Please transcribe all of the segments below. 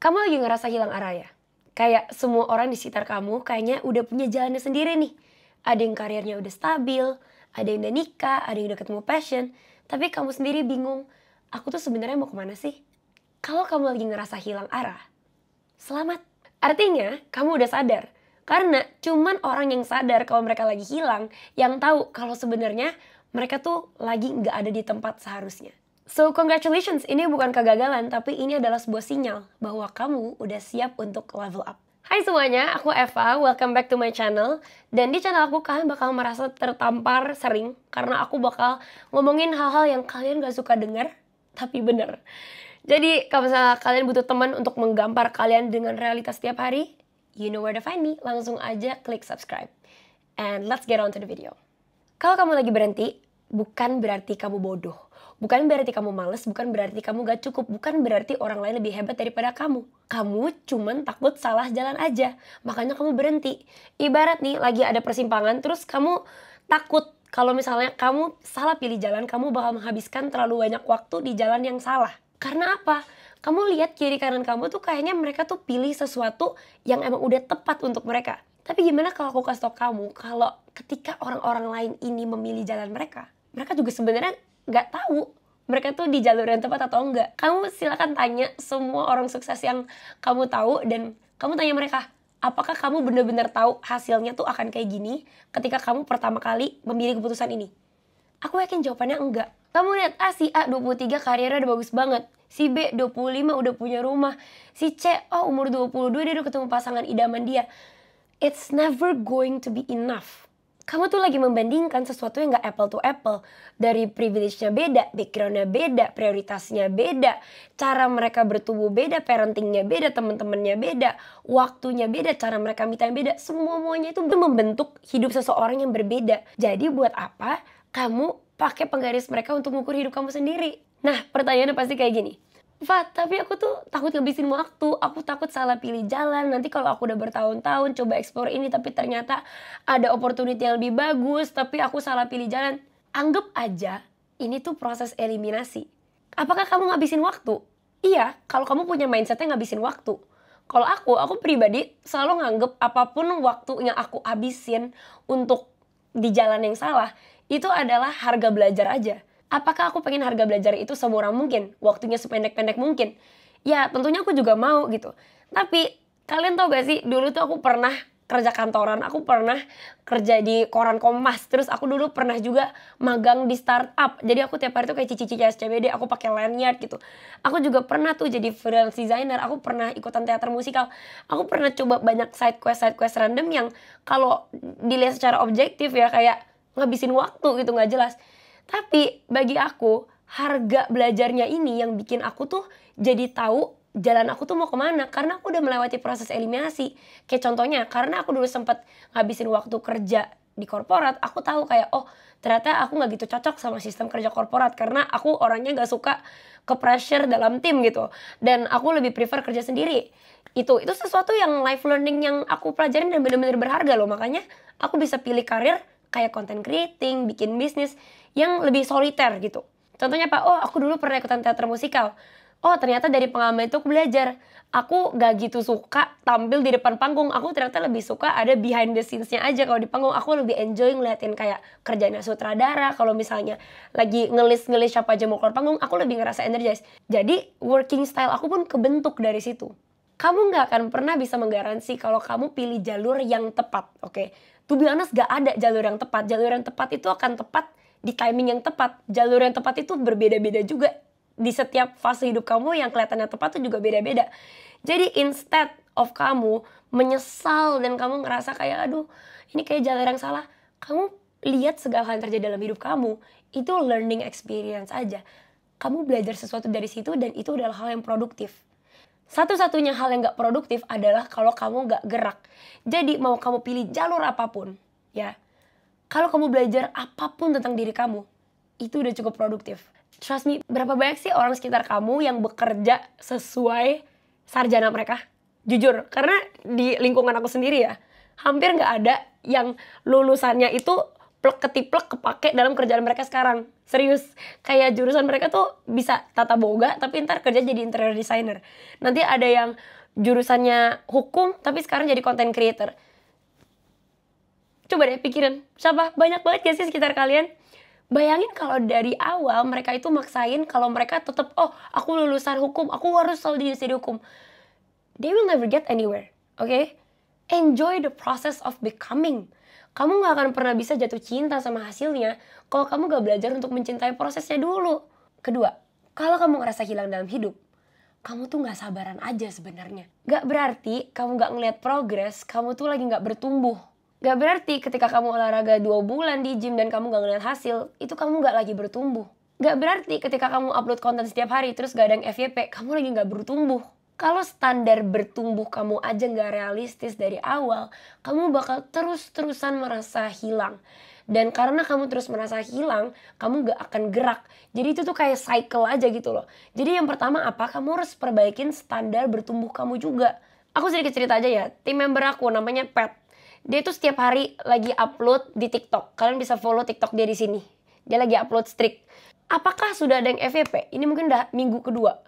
Kamu lagi ngerasa hilang arah ya? Kayak semua orang di sekitar kamu kayaknya udah punya jalannya sendiri nih. Ada yang karirnya udah stabil, ada yang udah nikah, ada yang udah ketemu passion. Tapi kamu sendiri bingung, aku tuh sebenarnya mau kemana sih? Kalau kamu lagi ngerasa hilang arah, selamat. Artinya kamu udah sadar. Karena cuman orang yang sadar kalau mereka lagi hilang, yang tahu kalau sebenarnya mereka tuh lagi nggak ada di tempat seharusnya. So congratulations, ini bukan kegagalan, tapi ini adalah sebuah sinyal bahwa kamu udah siap untuk level up. Hai semuanya, aku Eva, welcome back to my channel. Dan di channel aku kalian bakal merasa tertampar sering, karena aku bakal ngomongin hal-hal yang kalian gak suka denger, tapi bener. Jadi kalau misalnya kalian butuh teman untuk menggampar kalian dengan realitas setiap hari, you know where to find me, langsung aja klik subscribe. And let's get on to the video. Kalau kamu lagi berhenti, bukan berarti kamu bodoh. Bukan berarti kamu males, bukan berarti kamu gak cukup, bukan berarti orang lain lebih hebat daripada kamu. Kamu cuman takut salah jalan aja, makanya kamu berhenti. Ibarat nih lagi ada persimpangan, terus kamu takut kalau misalnya kamu salah pilih jalan, kamu bakal menghabiskan terlalu banyak waktu di jalan yang salah. Karena apa? Kamu lihat kiri kanan kamu tuh kayaknya mereka tuh pilih sesuatu yang emang udah tepat untuk mereka. Tapi gimana kalau aku kasih tau kamu, kalau ketika orang-orang lain ini memilih jalan mereka juga sebenarnya nggak tahu mereka tuh di jalur yang tepat atau enggak. Kamu silakan tanya semua orang sukses yang kamu tahu dan kamu tanya mereka, apakah kamu benar-benar tahu hasilnya tuh akan kayak gini ketika kamu pertama kali memilih keputusan ini? Aku yakin jawabannya enggak. Kamu lihat, si A 23 karirnya udah bagus banget. Si B 25 udah punya rumah. Si C, umur 22 dia udah ketemu pasangan idaman dia. It's never going to be enough. Kamu tuh lagi membandingkan sesuatu yang gak apple to apple. Dari privilege-nya beda, background-nya beda, prioritasnya beda, cara mereka bertumbuh beda, parenting-nya beda, teman-temannya beda, waktunya beda, cara mereka me time beda. Semuanya itu membentuk hidup seseorang yang berbeda. Jadi buat apa kamu pakai penggaris mereka untuk mengukur hidup kamu sendiri? Nah, pertanyaannya pasti kayak gini. Fat, tapi aku tuh takut ngabisin waktu, aku takut salah pilih jalan, nanti kalau aku udah bertahun-tahun coba explore ini tapi ternyata ada opportunity yang lebih bagus, tapi aku salah pilih jalan. Anggap aja ini tuh proses eliminasi. Apakah kamu ngabisin waktu? Iya, kalau kamu punya mindsetnya ngabisin waktu. Kalau aku pribadi selalu nganggep apapun waktu yang aku habisin untuk di jalan yang salah, itu adalah harga belajar aja. Apakah aku pengen harga belajar itu semurah mungkin? Waktunya sependek-pendek mungkin? Ya tentunya aku juga mau gitu. Tapi kalian tau gak sih, dulu tuh aku pernah kerja kantoran, aku pernah kerja di koran Kompas, terus aku dulu pernah juga magang di startup. Jadi aku tiap hari tuh kayak cici-cici SCBD, aku pakai lanyard gitu. Aku juga pernah tuh jadi freelance designer, aku pernah ikutan teater musikal. Aku pernah coba banyak side quest random yang kalau dilihat secara objektif ya kayak ngabisin waktu gitu, gak jelas. Tapi bagi aku, harga belajarnya ini yang bikin aku tuh jadi tahu jalan aku tuh mau kemana. Karena aku udah melewati proses eliminasi. Kayak contohnya, karena aku dulu sempat ngabisin waktu kerja di korporat, aku tahu kayak, ternyata aku gak gitu cocok sama sistem kerja korporat. Karena aku orangnya gak suka ke pressure dalam tim gitu. Dan aku lebih prefer kerja sendiri. Itu sesuatu yang life learning yang aku pelajarin dan benar-benar berharga loh. Makanya aku bisa pilih karir kayak content creating, bikin bisnis yang lebih soliter gitu. Contohnya Pak, aku dulu pernah ikutan teater musikal. Ternyata dari pengalaman itu aku belajar. Aku gak gitu suka tampil di depan panggung. Aku ternyata lebih suka ada behind the scenes-nya aja. Kalau di panggung aku lebih enjoy ngeliatin kayak kerjanya sutradara. Kalau misalnya lagi ngelis siapa aja mau keluar panggung, aku lebih ngerasa energized. Jadi working style aku pun kebentuk dari situ. Kamu gak akan pernah bisa menggaransi kalau kamu pilih jalur yang tepat, oke? To be honest, gak ada jalur yang tepat. Jalur yang tepat itu akan tepat di timing yang tepat. Jalur yang tepat itu berbeda-beda juga. Di setiap fase hidup kamu yang kelihatannya tepat itu juga beda-beda. Jadi instead of kamu menyesal dan kamu ngerasa kayak, aduh ini kayak jalur yang salah, kamu lihat segala hal yang terjadi dalam hidup kamu, itu learning experience aja. Kamu belajar sesuatu dari situ dan itu adalah hal yang produktif. Satu-satunya hal yang gak produktif adalah kalau kamu gak gerak. Jadi mau kamu pilih jalur apapun, ya, kalau kamu belajar apapun tentang diri kamu, itu udah cukup produktif. Trust me, berapa banyak sih orang sekitar kamu yang bekerja sesuai sarjana mereka? Jujur, karena di lingkungan aku sendiri ya, hampir gak ada yang lulusannya itu plek ketiplek kepake dalam kerjaan mereka sekarang. Serius, kayak jurusan mereka tuh bisa tata boga tapi ntar kerja jadi interior designer. Nanti ada yang jurusannya hukum tapi sekarang jadi content creator. Coba deh pikirin, siapa? Banyak banget gak sih sekitar kalian? Bayangin kalau dari awal mereka itu maksain kalau mereka tetap, oh aku lulusan hukum, aku harus selalu jadi hukum. They will never get anywhere, okay? Enjoy the process of becoming. Kamu gak akan pernah bisa jatuh cinta sama hasilnya kalau kamu gak belajar untuk mencintai prosesnya dulu. Kedua, kalau kamu ngerasa hilang dalam hidup, kamu tuh gak sabaran aja sebenarnya. Gak berarti kamu gak ngeliat progres, kamu tuh lagi gak bertumbuh. Gak berarti ketika kamu olahraga 2 bulan di gym dan kamu gak ngeliat hasil, itu kamu gak lagi bertumbuh. Gak berarti ketika kamu upload konten setiap hari terus gak ada yang FYP, kamu lagi gak bertumbuh. Kalau standar bertumbuh kamu aja gak realistis dari awal, kamu bakal terus-terusan merasa hilang. Dan karena kamu terus merasa hilang, kamu gak akan gerak. Jadi itu tuh kayak cycle aja gitu loh. Jadi yang pertama apa? Kamu harus perbaikin standar bertumbuh kamu juga. Aku sedikit cerita aja ya, tim member aku namanya Pat. Dia tuh setiap hari lagi upload di TikTok. Kalian bisa follow TikTok dia di sini. Dia lagi upload streak. Apakah sudah ada yang FYP? Ini mungkin udah minggu kedua.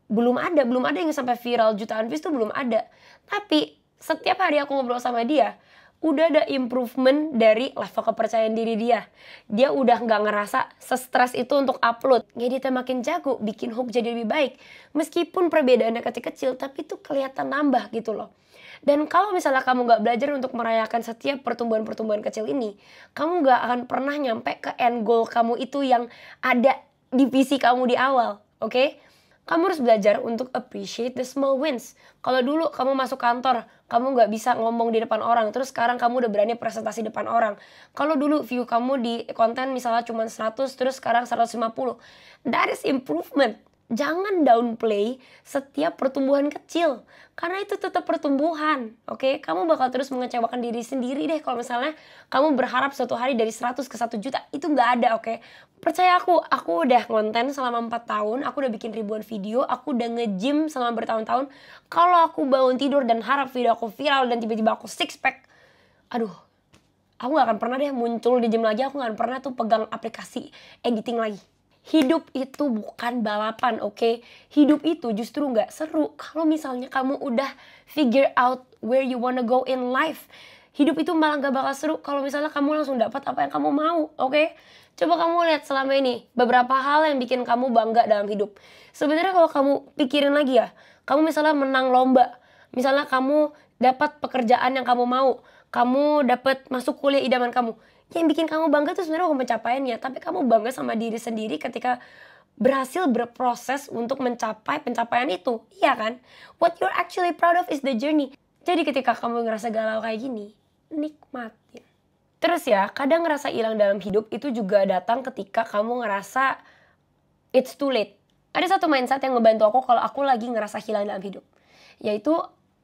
Belum ada yang sampai viral jutaan views tuh belum ada. Tapi setiap hari aku ngobrol sama dia, udah ada improvement dari level kepercayaan diri dia. Dia udah gak ngerasa se-stress itu untuk upload. Ngeditnya makin jago, bikin hook jadi lebih baik. Meskipun perbedaannya kecil-kecil, tapi itu kelihatan nambah gitu loh. Dan kalau misalnya kamu gak belajar untuk merayakan setiap pertumbuhan-pertumbuhan kecil ini, kamu gak akan pernah nyampe ke end goal kamu itu yang ada di visi kamu di awal, oke? Kamu harus belajar untuk appreciate the small wins. Kalau dulu kamu masuk kantor, kamu gak bisa ngomong di depan orang, terus sekarang kamu udah berani presentasi depan orang. Kalau dulu view kamu di konten misalnya cuma 100, terus sekarang 150. That is improvement. Jangan downplay setiap pertumbuhan kecil. Karena itu tetap pertumbuhan, oke? Kamu bakal terus mengecewakan diri sendiri deh kalau misalnya kamu berharap suatu hari dari 100 ke 1 juta. Itu nggak ada, oke? Percaya aku udah konten selama 4 tahun, aku udah bikin ribuan video, aku udah nge-gym selama bertahun-tahun. Kalau aku bangun tidur dan harap video aku viral dan tiba-tiba aku six pack, aduh, aku gak akan pernah deh muncul di gym lagi, aku gak akan pernah tuh pegang aplikasi editing lagi. Hidup itu bukan balapan, oke? Hidup itu justru gak seru kalau misalnya kamu udah figure out where you wanna go in life. Hidup itu malah gak bakal seru kalau misalnya kamu langsung dapat apa yang kamu mau, oke? Coba kamu lihat selama ini beberapa hal yang bikin kamu bangga dalam hidup. Sebenarnya kalau kamu pikirin lagi ya, kamu misalnya menang lomba, misalnya kamu dapat pekerjaan yang kamu mau, kamu dapat masuk kuliah idaman kamu. Yang bikin kamu bangga tuh sebenarnya bukan pencapaiannya, tapi kamu bangga sama diri sendiri ketika berhasil berproses untuk mencapai pencapaian itu. Iya kan? What you're actually proud of is the journey. Jadi ketika kamu ngerasa galau kayak gini, nikmatin. Terus ya, kadang ngerasa hilang dalam hidup itu juga datang ketika kamu ngerasa it's too late. Ada satu mindset yang ngebantu aku kalau aku lagi ngerasa hilang dalam hidup. Yaitu,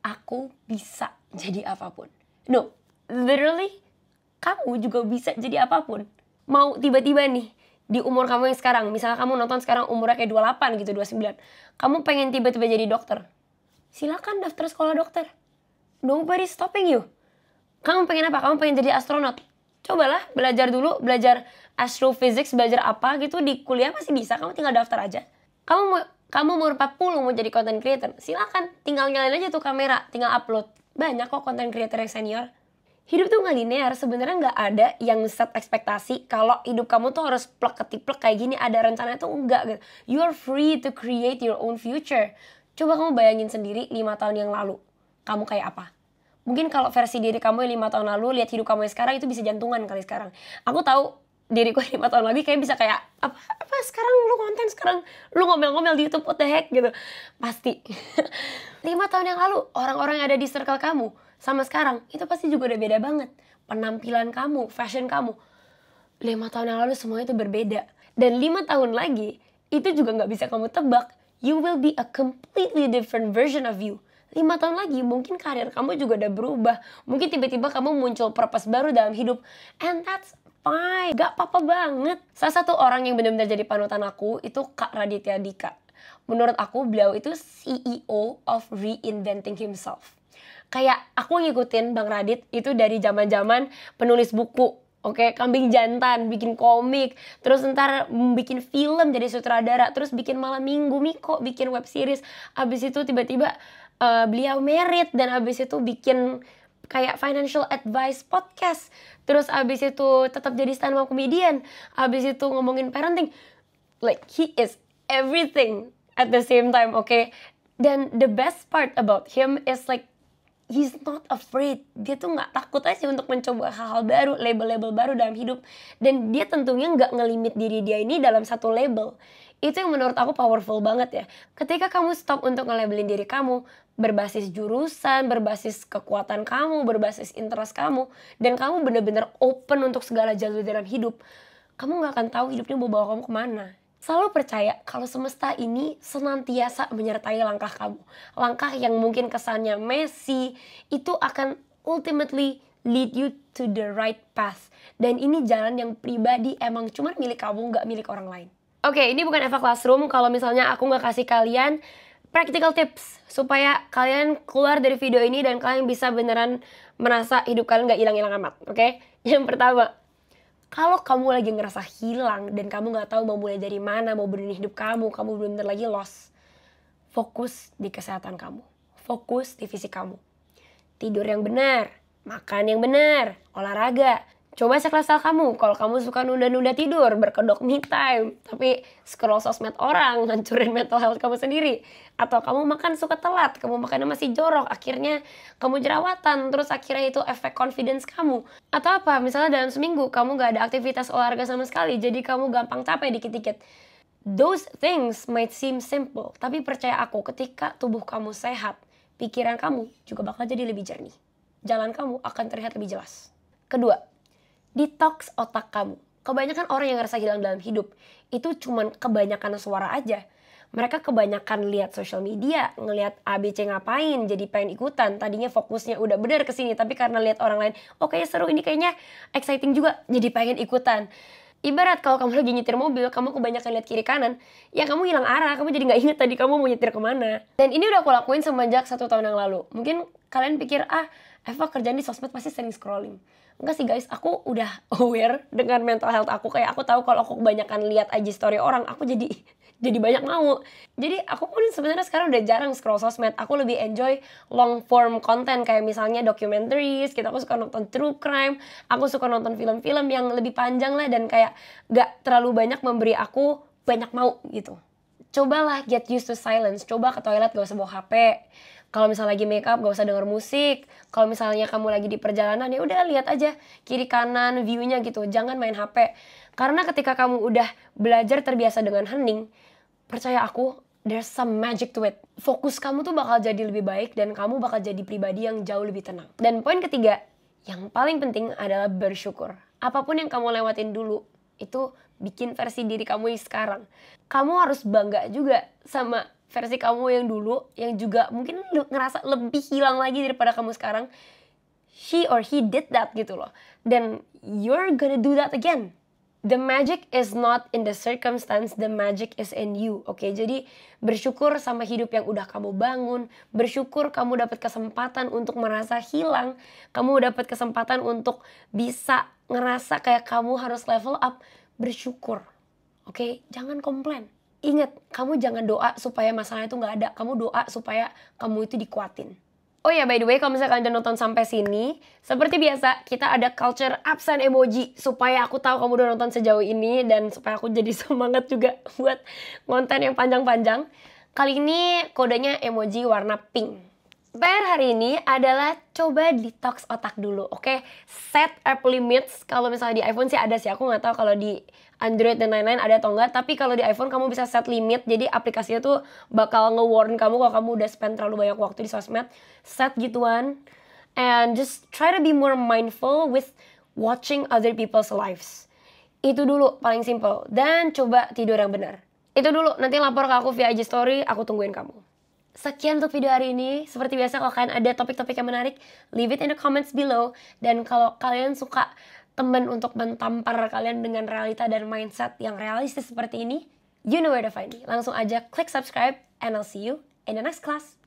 aku bisa jadi apapun. No, literally, kamu juga bisa jadi apapun. Mau tiba-tiba nih, di umur kamu yang sekarang, misalnya kamu nonton sekarang umurnya kayak 28 gitu, 29. Kamu pengen tiba-tiba jadi dokter. Silakan daftar sekolah dokter. Nobody stopping you. Kamu pengen apa? Kamu pengen jadi astronot. Cobalah belajar dulu, belajar astrophysics, belajar apa gitu di kuliah masih bisa. Kamu tinggal daftar aja. Kamu umur 40 mau jadi content creator. Silakan, tinggal nyalain aja tuh kamera, tinggal upload. Banyak kok content creator yang senior. Hidup tuh gak linear, sebenarnya gak ada yang set ekspektasi kalau hidup kamu tuh harus plek-ketiplek kayak gini, ada rencana itu enggak gitu. You are free to create your own future. Coba kamu bayangin sendiri 5 tahun yang lalu, kamu kayak apa? Mungkin kalau versi diri kamu yang 5 tahun lalu, lihat hidup kamu yang sekarang itu bisa jantungan kali sekarang. Aku tahu diriku 5 tahun lagi kayak bisa kayak, apa sekarang lu konten, sekarang lu ngomel-ngomel di YouTube, what the heck gitu. Pasti. 5 tahun yang lalu, orang-orang yang ada di circle kamu, sama sekarang, itu pasti juga udah beda banget. Penampilan kamu, fashion kamu. 5 tahun yang lalu semuanya itu berbeda. Dan 5 tahun lagi, itu juga gak bisa kamu tebak. You will be a completely different version of you. 5 tahun lagi, mungkin karir kamu juga udah berubah. Mungkin tiba-tiba kamu muncul purpose baru dalam hidup. And that's fine. Gak apa-apa banget. Salah satu orang yang benar-benar jadi panutan aku, itu Kak Raditya Dika. Menurut aku, beliau itu CEO of reinventing himself. Kayak aku ngikutin Bang Radit itu dari zaman-zaman penulis buku, Oke, kambing jantan, bikin komik, terus ntar bikin film jadi sutradara, terus bikin malam minggu Miko, bikin web series, abis itu tiba-tiba beliau merit, dan abis itu bikin kayak financial advice podcast, terus abis itu tetap jadi stand up comedian, abis itu ngomongin parenting, like he is everything at the same time, okay? Dan the best part about him is like he's not afraid. Dia tuh nggak takut aja untuk mencoba hal-hal baru, label-label baru dalam hidup. Dan dia tentunya nggak ngelimit diri dia ini dalam satu label. Itu yang menurut aku powerful banget ya. Ketika kamu stop untuk nge-labelin diri kamu berbasis jurusan, berbasis kekuatan kamu, berbasis interest kamu, dan kamu benar-benar open untuk segala jalur dalam hidup, kamu nggak akan tahu hidupnya mau bawa kamu kemana. Selalu percaya kalau semesta ini senantiasa menyertai langkah kamu. Langkah yang mungkin kesannya messy, itu akan ultimately lead you to the right path. Dan ini jalan yang pribadi emang cuma milik kamu, nggak milik orang lain. Oke, ini bukan Eva Classroom kalau misalnya aku nggak kasih kalian practical tips supaya kalian keluar dari video ini dan kalian bisa beneran merasa hidup kalian nggak hilang-hilang amat. Oke? Yang pertama, kalau kamu lagi ngerasa hilang dan kamu nggak tahu mau mulai dari mana, mau benerin hidup kamu bener-bener lagi lost, fokus di kesehatan kamu, fokus di fisik kamu. Tidur yang benar, makan yang benar, olahraga. Coba cek lifestyle kamu, kalau kamu suka nunda-nunda tidur, berkedok me time, tapi scroll sosmed orang, ngancurin mental health kamu sendiri. Atau kamu makan suka telat, kamu makannya masih jorok, akhirnya kamu jerawatan, terus akhirnya itu efek confidence kamu. Atau apa, misalnya dalam seminggu kamu gak ada aktivitas olahraga sama sekali, jadi kamu gampang capek dikit-dikit. Those things might seem simple, tapi percaya aku, ketika tubuh kamu sehat, pikiran kamu juga bakal jadi lebih jernih. Jalan kamu akan terlihat lebih jelas. Kedua, detox otak kamu. Kebanyakan orang yang ngerasa hilang dalam hidup itu cuman kebanyakan suara aja. Mereka kebanyakan lihat social media, ngelihat ABC ngapain, jadi pengen ikutan. Tadinya fokusnya udah bener ke sini, tapi karena lihat orang lain, oke seru, ini kayaknya exciting juga, jadi pengen ikutan. Ibarat kalau kamu lagi nyetir mobil, kamu kebanyakan lihat kiri kanan, ya kamu hilang arah, kamu jadi nggak inget tadi kamu mau nyetir kemana. Dan ini udah aku lakuin semenjak 1 tahun yang lalu. Mungkin kalian pikir, Eva kerjaan di sosmed pasti sering scrolling. Enggak sih guys, aku udah aware dengan mental health aku. Kayak aku tahu kalau aku kebanyakan lihat IG story orang, aku jadi banyak mau. Jadi aku pun sebenarnya sekarang udah jarang scroll sosmed. Aku lebih enjoy long form content kayak misalnya documentaries, aku suka nonton true crime, aku suka nonton film-film yang lebih panjang lah dan kayak gak terlalu banyak memberi aku banyak mau gitu. Cobalah get used to silence, coba ke toilet gak usah bawa HP. Kalau misalnya lagi make up gak usah denger musik. Kalau misalnya kamu lagi di perjalanan, ya udah lihat aja kiri kanan view-nya gitu. Jangan main HP. Karena ketika kamu udah belajar terbiasa dengan hening, percaya aku, there's some magic to it. Fokus kamu tuh bakal jadi lebih baik dan kamu bakal jadi pribadi yang jauh lebih tenang. Dan poin ketiga, yang paling penting adalah bersyukur. Apapun yang kamu lewatin dulu, itu bikin versi diri kamu yang sekarang. Kamu harus bangga juga sama versi kamu yang dulu, yang juga mungkin ngerasa lebih hilang lagi daripada kamu sekarang. She or he did that gitu loh. Dan you're gonna do that again. The magic is not in the circumstance, the magic is in you. Oke, jadi bersyukur sama hidup yang udah kamu bangun. Bersyukur kamu dapat kesempatan untuk merasa hilang. Kamu dapat kesempatan untuk bisa ngerasa kayak kamu harus level up. Bersyukur. Oke, jangan komplain. Ingat, kamu jangan doa supaya masalah itu gak ada. Kamu doa supaya kamu itu dikuatin. Oh ya, by the way, kalau misalnya kalian udah nonton sampai sini, seperti biasa, kita ada culture absen emoji. Supaya aku tahu kamu udah nonton sejauh ini, dan supaya aku jadi semangat juga buat konten yang panjang-panjang. Kali ini kodenya emoji warna pink. PR hari ini adalah coba detox otak dulu, oke? Set app limits. Kalau misalnya di iPhone sih ada sih, aku nggak tahu kalau di Android dan lain-lain ada atau enggak. Tapi kalau di iPhone kamu bisa set limit, jadi aplikasinya tuh bakal nge-warn kamu kalau kamu udah spend terlalu banyak waktu di sosmed. Set gituan, and just try to be more mindful with watching other people's lives. Itu dulu paling simple. Dan coba tidur yang benar. Itu dulu, nanti lapor ke aku via IG story, aku tungguin kamu. Sekian untuk video hari ini. Seperti biasa kalau kalian ada topik-topik yang menarik, leave it in the comments below. Dan kalau kalian suka temen untuk mentampar kalian dengan realita dan mindset yang realistis seperti ini, you know where to find me. Langsung aja klik subscribe and I'll see you in the next class.